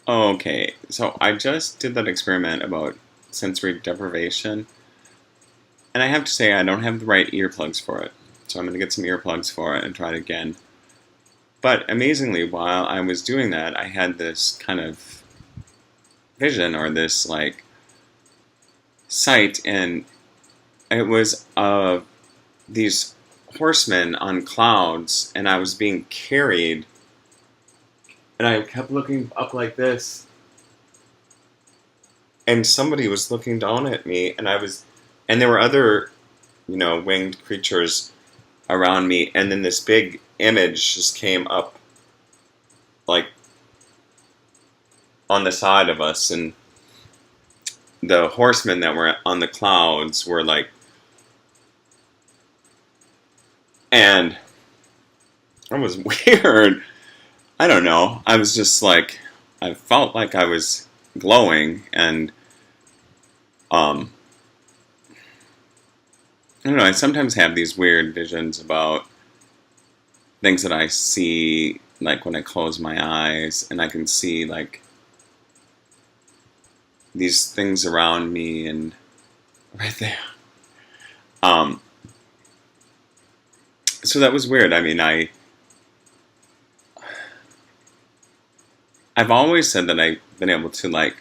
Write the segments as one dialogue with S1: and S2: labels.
S1: Okay, so I just did that experiment about sensory deprivation, and I have to say I don't have the right earplugs for it. So I'm going to get some earplugs for it and try it again. But amazingly, while I was doing that, I had this kind of vision or this like sight, and it was of these horsemen on clouds, and I was being carried, and I kept looking up like this, and somebody was looking down at me, and there were other, winged creatures around me, and then this big image just came up, like, on the side of us, and the horsemen that were on the clouds were like, and it was weird. I don't know. I was just like, I felt like I was glowing, and um, I don't know. I sometimes have these weird visions about things that I see, like when I close my eyes, and I can see like these things around me, and right there. Um, so that was weird. I mean, I've always said that I've been able to like,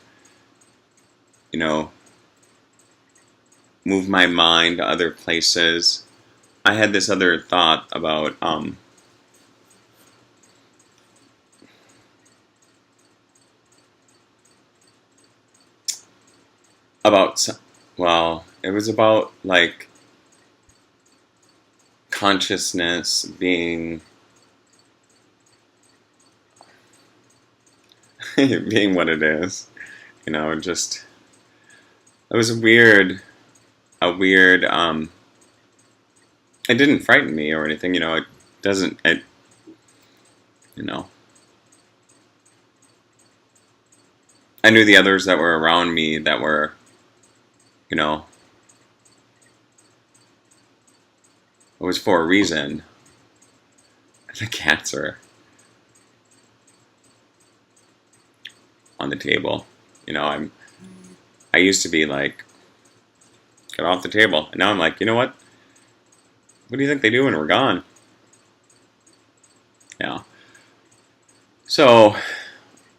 S1: you know, move my mind to other places. I had this other thought about well, it was about like consciousness being being what it is. Just it was a weird. It didn't frighten me or anything. It doesn't. It you know. I knew the others that were around me that were you know it was for a reason. The cats are on the table. I used to be like, get off the table, and now I'm like, you know what? What do you think they do when we're gone? Yeah. So I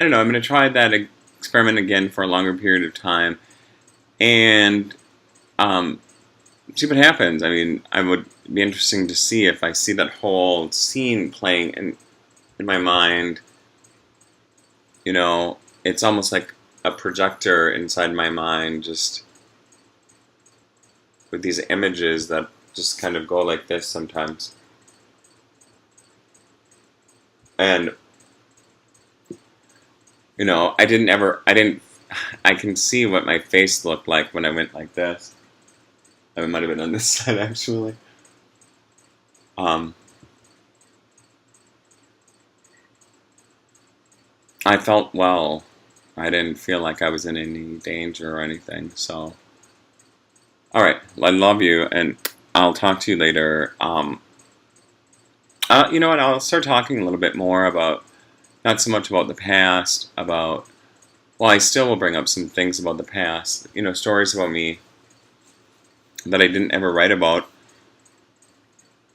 S1: don't know. I'm going to try that experiment again for a longer period of time, and um, see what happens. I mean, I would be interesting to see if I see that whole scene playing in my mind. It's almost like a projector inside my mind, just with these images that just kind of go like this sometimes. And I can see what my face looked like when I went like this. It might have been on this side actually. Um, I felt well. I didn't feel like I was in any danger or anything. So, all right, I love you, and I'll talk to you later. You know what? I'll start talking a little bit more about not so much about the past, about well, I still will bring up some things about the past. Stories about me that I didn't ever write about,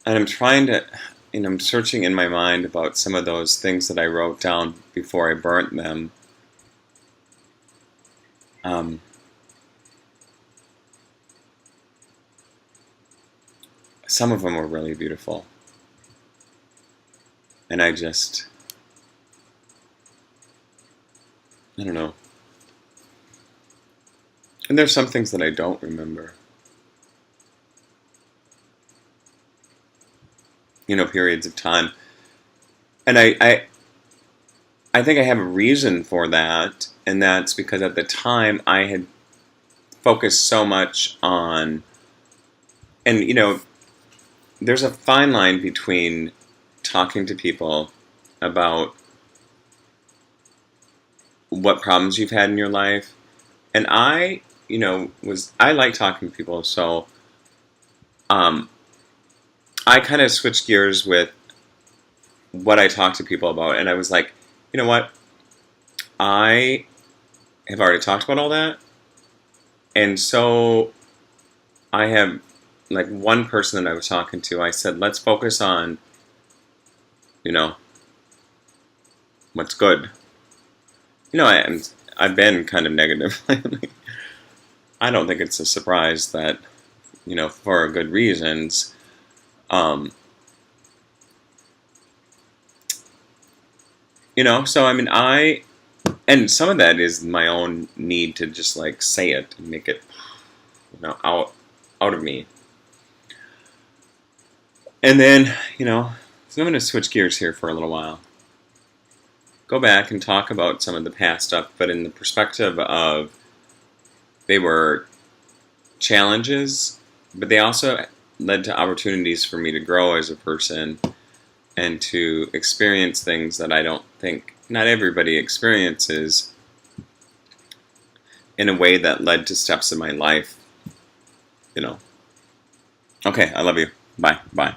S1: and I'm trying to. I'm searching in my mind about some of those things that I wrote down before I burnt them. Um, some of them were really beautiful, and I don't know. And there's some things that I don't remember. Periods of time, and I think I have a reason for that, and that's because at the time I had focused so much on, and there's a fine line between talking to people about what problems you've had in your life, and I like talking to people, so um, I kind of switched gears with what I talk to people about, and I was like, you know what? I have already talked about all that, and so I have, like, one person that I was talking to, I said, let's focus on, you know, what's good. I've been kind of negative lately. I don't think it's a surprise that, for good reasons. Um, so I mean, and some of that is my own need to just like say it and make it, out of me. And then, so I'm going to switch gears here for a little while. Go back and talk about some of the past stuff, but in the perspective of they were challenges, but they also led to opportunities for me to grow as a person and to experience things that I don't think not everybody experiences in a way that led to steps in my life. Okay, I love you. Bye. Bye.